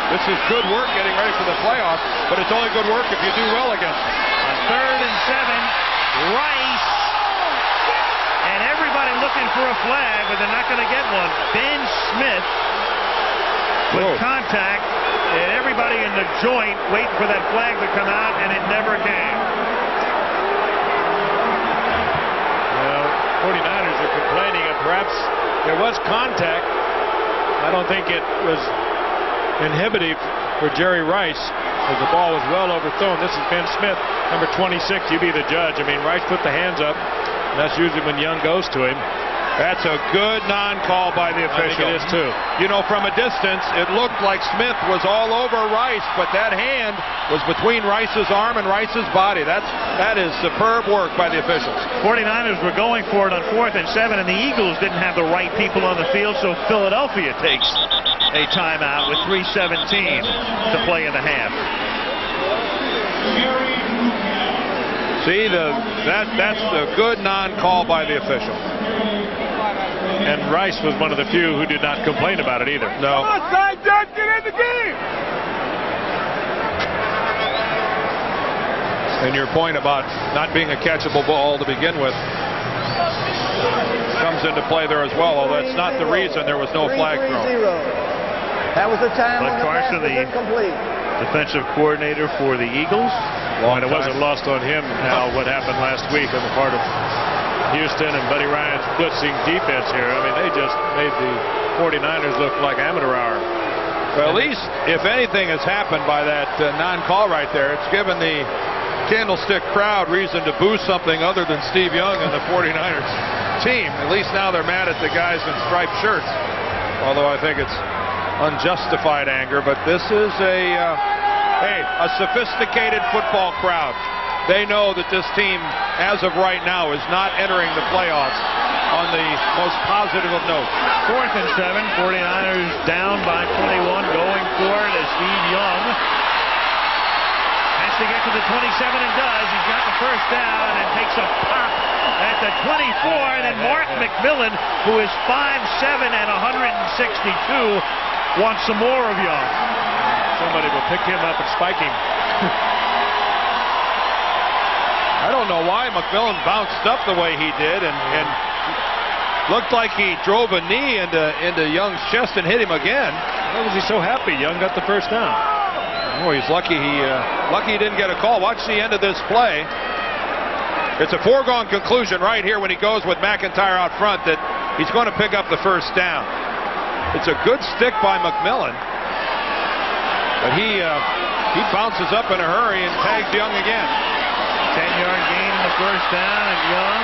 This is good work getting ready for the playoffs, but it's only good work if you do well against them. On 3rd and 7, Rice. And everybody looking for a flag, but they're not going to get one. Ben Smith with contact, and everybody in the joint waiting for that flag to come out, and it never came. Well, 49ers are complaining, and perhaps there was contact. I don't think it was inhibitive for Jerry Rice, because the ball was well overthrown. This is Ben Smith, number 26. You be the judge. I mean, Rice put the hands up, and that's usually when Young goes to him. That's a good non-call by the official. I think it is too. You know, from a distance, it looked like Smith was all over Rice, but that hand was between Rice's arm and Rice's body. That is superb work by the officials. 49ers were going for it on 4th and 7, and the Eagles didn't have the right people on the field, so Philadelphia takes a timeout with 3:17 to play in the half. See, that's the good non-call by the official. And Rice was one of the few who did not complain about it either. No. Offside, Judge, get in the game! And your point about not being a catchable ball to begin with comes into play there as well, although that's not the reason there was no flag thrown. That was the time when Bud Carson, the pass was incomplete. Defensive coordinator for the Eagles. And it wasn't lost on him, Al, what happened last week on the part of Houston and Buddy Ryan's blitzing defense here. I mean, they just made the 49ers look like amateur hour. Well, at least, if anything has happened by that non-call right there, it's given the Candlestick crowd reason to boo something other than Steve Young and the 49ers team. At least now they're mad at the guys in striped shirts, although I think it's unjustified anger. But this is a sophisticated football crowd. They know that this team, as of right now, is not entering the playoffs on the most positive of notes. 4th and 7, 49ers down by 21, going for it as Steve Young has to get to the 27 and does. He's got the first down and takes a pop at the 24, and then Mark McMillan, who is 5'7" and 162, wants some more of Young. Somebody will pick him up and spike him. I don't know why McMillan bounced up the way he did and looked like he drove a knee into Young's chest and hit him again. Why was he so happy? Young got the first down. Oh, he's lucky he didn't get a call. Watch the end of this play. It's a foregone conclusion right here when he goes with McIntyre out front that he's going to pick up the first down. It's a good stick by McMillan, but he bounces up in a hurry and tags Young again. 10-yard gain in the first down, and Young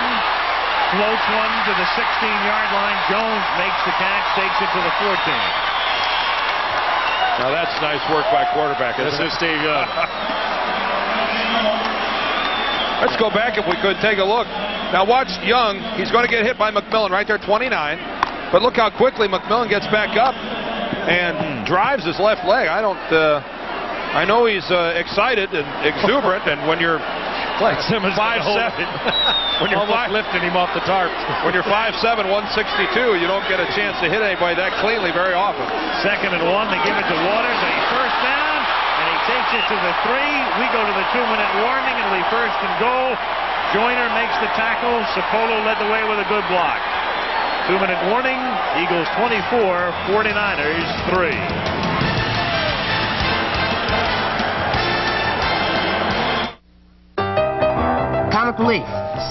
floats one to the 16-yard line. Jones makes the catch, takes it to the 14. Now that's nice work by quarterback. This is Steve Young. Let's go back if we could take a look. Now watch Young. He's going to get hit by McMillan right there, 29. But look how quickly McMillan gets back up and drives his left leg. I know he's excited and exuberant, and when you're 5'7", when you're lifting him off the tarp. When you're 5'7", 162, you don't get a chance to hit anybody that cleanly very often. 2nd and 1, they give it to Waters, a first down, and he takes it to the 3. We go to the 2-minute warning, and it'll be 1st and goal. Joyner makes the tackle. Sapolo led the way with a good block. 2-minute warning. Eagles 24, 49ers 3. Comic Relief,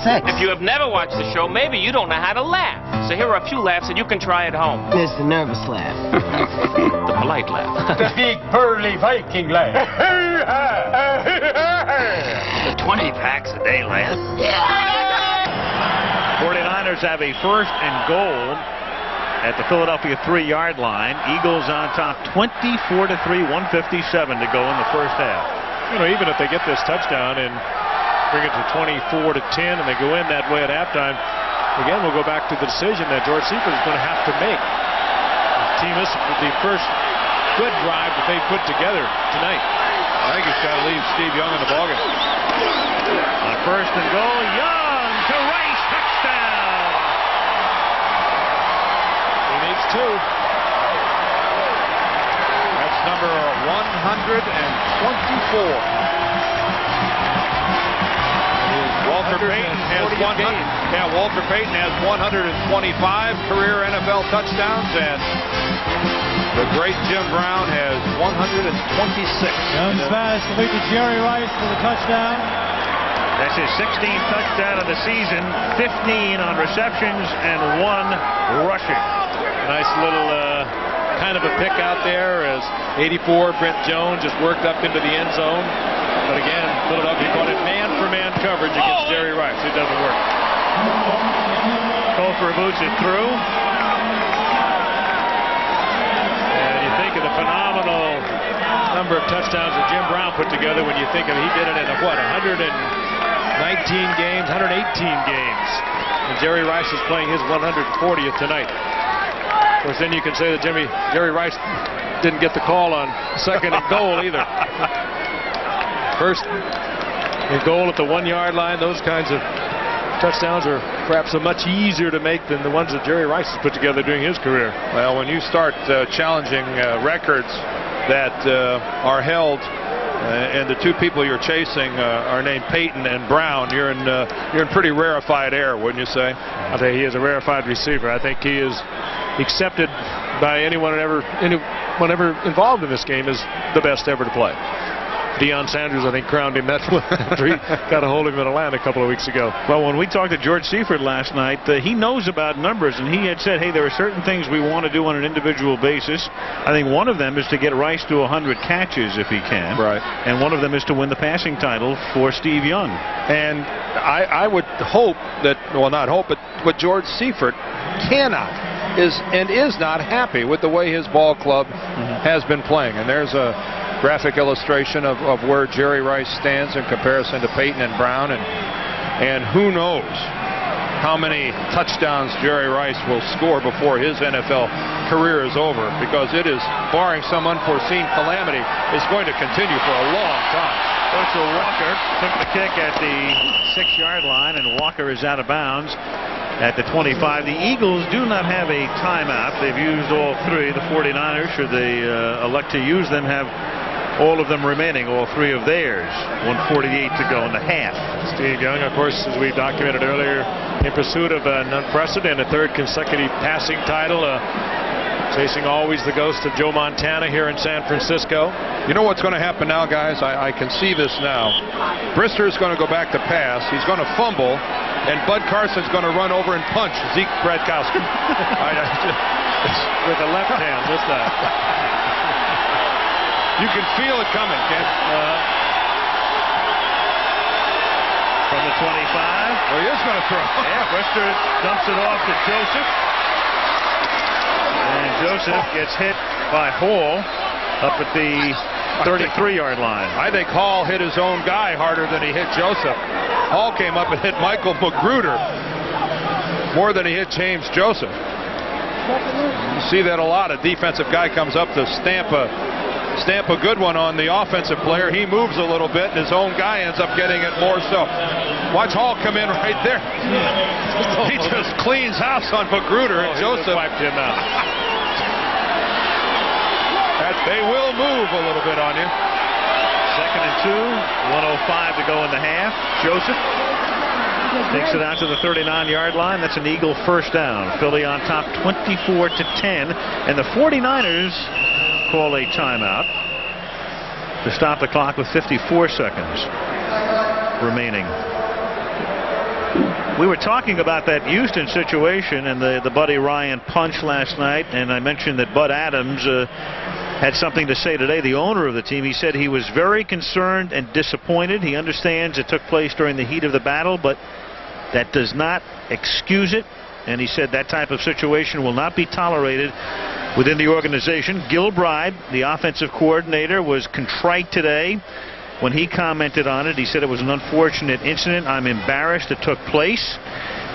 6. If you have never watched the show, maybe you don't know how to laugh. So here are a few laughs that you can try at home. There's the nervous laugh. The polite laugh. The big burly Viking laugh. The 20 packs a day laugh. 49ers have a 1st and goal at the Philadelphia 3-yard line. Eagles on top 24-3, 157 to go in the first half. You know, even if they get this touchdown and bring it to 24-10 and they go in that way at halftime, again, we'll go back to the decision that George Seifert is going to have to make. The team is the first good drive that they put together tonight. I think he's got to leave Steve Young in the ballgame. On 1st and goal, Young to Rice, touchdown. He needs 2. That's number 124. Walter Payton has Walter Payton has 125 career NFL touchdowns, and the great Jim Brown has 126. Young's fast to lead to Jerry Rice for the touchdown. That's his 16th touchdown of the season, 15 on receptions and 1 rushing. Nice little kind of a pick out there as 84 Brent Jones just worked up into the end zone. But again, Philadelphia caught it man-for-man coverage against Jerry Rice. It doesn't work. Kofor boots it through. And you think of the phenomenal number of touchdowns that Jim Brown put together when you think of he did it in, 119 games, 118 games. And Jerry Rice is playing his 140th tonight. Of course, then you can say that Jerry Rice didn't get the call on 2nd and goal either. First and goal at the 1-yard line, those kinds of touchdowns are perhaps much easier to make than the ones that Jerry Rice has put together during his career. Well, when you start challenging records that are held, and the two people you're chasing are named Payton and Brown, you're in pretty rarefied air, wouldn't you say? I'll tell you, he is a rarefied receiver. I think he is accepted by anyone ever involved in this game as the best ever to play. Deion Sanders, I think, crowned him that after he got a hold of him in Atlanta a couple of weeks ago. Well, when we talked to George Seifert last night, he knows about numbers, and he had said, hey, there are certain things we want to do on an individual basis. I think one of them is to get Rice to 100 catches if he can. Right. And one of them is to win the passing title for Steve Young. And I would hope that, well, not hope, but George Seifert is not happy with the way his ball club has been playing. And there's a graphic illustration of where Jerry Rice stands in comparison to Payton and Brown, and who knows how many touchdowns Jerry Rice will score before his NFL career is over, because it is, barring some unforeseen calamity, is going to continue for a long time. Herschel Walker took the kick at the 6-yard line, and Walker is out of bounds at the 25. The Eagles do not have a timeout. They've used all 3. The 49ers, should they elect to use them, have all of them remaining, all 3 of theirs. 1:48 to go in the half. Steve Young, of course, as we documented earlier, in pursuit of an unprecedented 3rd consecutive passing title, chasing always the ghost of Joe Montana here in San Francisco. You know what's going to happen now, guys? I can see this now. Brister's going to go back to pass. He's going to fumble, and Bud Carson's going to run over and punch Zeke Bradkowski. With the left hand this time. You can feel it coming, Ken. From the 25. Well, he is going to throw. Yeah, Brister dumps it off to Joseph. And Joseph gets hit by Hall up at the 33-yard line. I think Hall hit his own guy harder than he hit Joseph. Hall came up and hit Michael Magruder more than he hit James Joseph. You see that a lot. A defensive guy comes up to stamp a good one on the offensive player. He moves a little bit, and his own guy ends up getting it more so. Watch Hall come in right there. He just cleans house on Magruder, and Joseph wiped him out. They will move a little bit on you. 2nd and 2, 1:05 to go in the half. Joseph takes it out to the 39-yard line. That's an Eagle first down. Philly on top 24-10, and the 49ers call a timeout to stop the clock with 54 seconds remaining. We were talking about that Houston situation and the Buddy Ryan punch last night, and I mentioned that Bud Adams had something to say today, the owner of the team. He said he was very concerned and disappointed. He understands it took place during the heat of the battle, but that does not excuse it. And he said that type of situation will not be tolerated within the organization. Gilbride, the offensive coordinator, was contrite today when he commented on it. He said it was an unfortunate incident. I'm embarrassed it took place.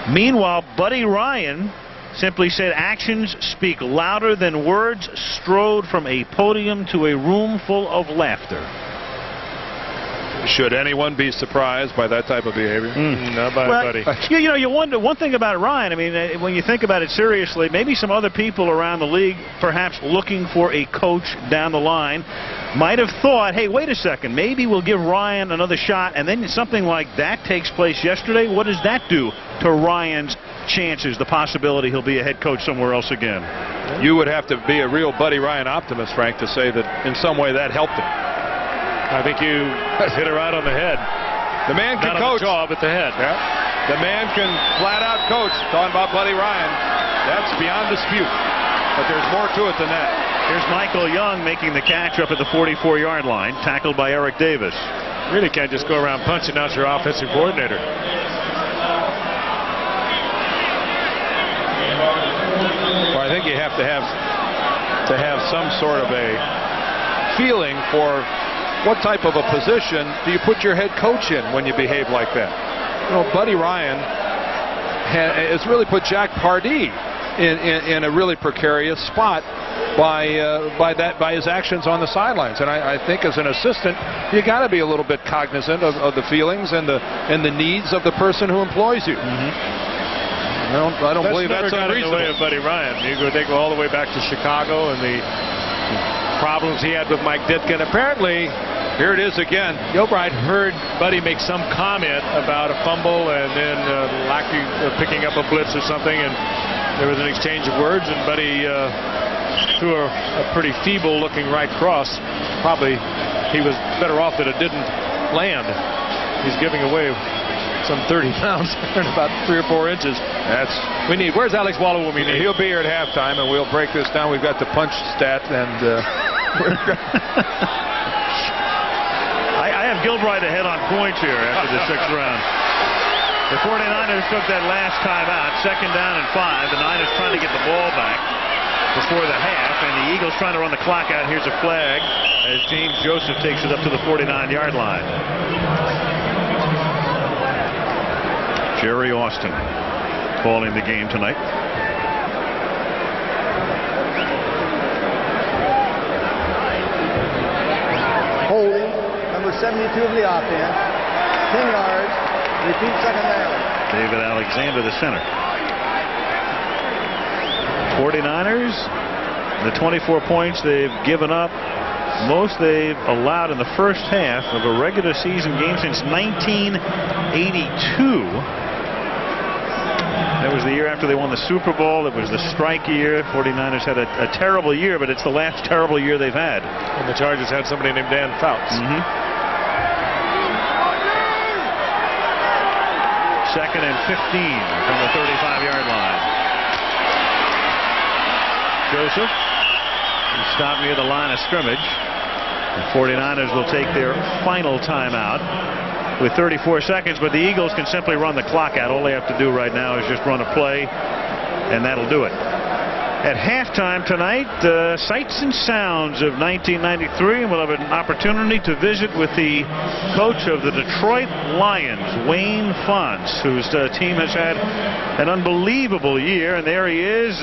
Meanwhile, Buddy Ryan simply said actions speak louder than words, strode from a podium to a room full of laughter. Should anyone be surprised by that type of behavior? Not by Buddy. You know, you wonder one thing about Ryan. I mean, when you think about it seriously, maybe some other people around the league, perhaps looking for a coach down the line, might have thought, hey, wait a second, maybe we'll give Ryan another shot, and then something like that takes place yesterday. What does that do to Ryan's chances, the possibility he'll be a head coach somewhere else again? You would have to be a real Buddy Ryan optimist, Frank, to say that in some way that helped him. I think you hit it right on the head. The man can Not coach. on the jaw, but the head. Yeah. The man can flat out coach. Talking about Buddy Ryan, that's beyond dispute. But there's more to it than that. Here's Michael Young making the catch up at the 44-yard line, tackled by Eric Davis. Really can't just go around punching out your offensive coordinator. Well, I think you have to have some sort of a feeling for what type of a position do you put your head coach in when you behave like that. You know, Buddy Ryan has really put Jack Pardee in a really precarious spot by his actions on the sidelines. And I think as an assistant, you got to be a little bit cognizant of the feelings and the needs of the person who employs you. I don't believe that's unreasonable. In the way of Buddy Ryan. They go all the way back to Chicago and the problems he had with Mike Ditka. Apparently, here it is again. Gilbride heard Buddy make some comment about a fumble and then lacking picking up a blitz or something, and there was an exchange of words, and Buddy threw a pretty feeble-looking right cross. Probably he was better off that it didn't land. He's giving away some 30 pounds in about 3 or 4 inches. Where's Alex Wallow when we need? He'll be here at halftime, and we'll break this down. We've got the punch stat, and I have Gilbride ahead on points here after the 6th round. The 49ers took that last time out, 2nd down and 5. The Niners trying to get the ball back before the half, and the Eagles trying to run the clock out. Here's a flag as James Joseph takes it up to the 49-yard line. Jerry Austin calling the game tonight. Holding, number 72 of the offense, 10 yards, repeat 2nd down. David Alexander, the center. 49ers, the 24 points they've given up, most they've allowed in the first half of a regular season game since 1982. That was the year after they won the Super Bowl. It was the strike year. 49ers had a terrible year, but it's the last terrible year they've had. And the Chargers had somebody named Dan Fouts. 2nd and 15 from the 35-yard line. Joseph stopped near the line of scrimmage. The 49ers will take their final timeout with 34 seconds, but the Eagles can simply run the clock out. All they have to do right now is just run a play, and that'll do it. At halftime tonight, sights and sounds of 1993, and we'll have an opportunity to visit with the coach of the Detroit Lions, Wayne Fonts, whose team has had an unbelievable year. And there he is,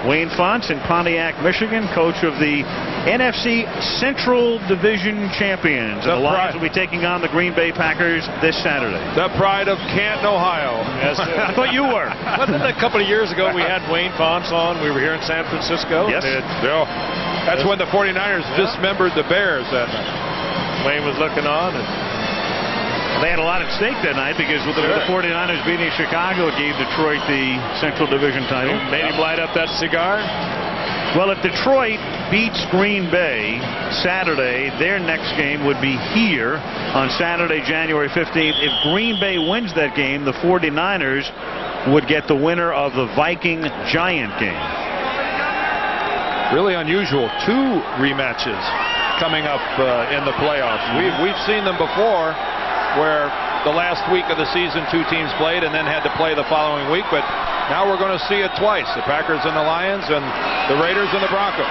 Wayne Fonts in Pontiac, Michigan, coach of the NFC Central Division champions. And the Lions will be taking on the Green Bay Packers this Saturday. The pride of Canton, Ohio. Yes, I thought you were. Wasn't it a couple of years ago we had Wayne Fonts on? We were here in San Francisco. Yes. That's when the 49ers dismembered the Bears that night. Wayne was looking on. And they had a lot at stake that night because with the 49ers beating Chicago, it gave Detroit the Central Division title. Made him light up that cigar. Well, if Detroit beats Green Bay Saturday, their next game would be here on Saturday, January 15th. If Green Bay wins that game, the 49ers would get the winner of the Viking-Giant game. Really unusual. 2 rematches coming up in the playoffs. We've seen them before where the last week of the season 2 teams played and then had to play the following week, but now we're going to see it twice. The Packers and the Lions, and the Raiders and the Broncos.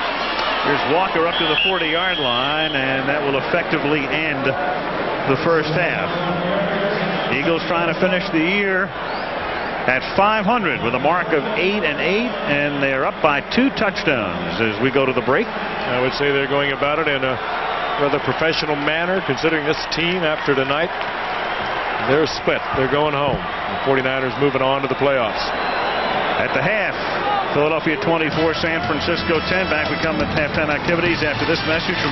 Here's Walker up to the 40-yard line, and that will effectively end the first half. Eagles trying to finish the year at 500 with a mark of 8-8, and they're up by 2 touchdowns as we go to the break. I would say they're going about it in a rather professional manner, considering this team after tonight, they're split. They're going home. The 49ers moving on to the playoffs. At the half, Philadelphia 24, San Francisco 10. Back we come at halftime activities after this message from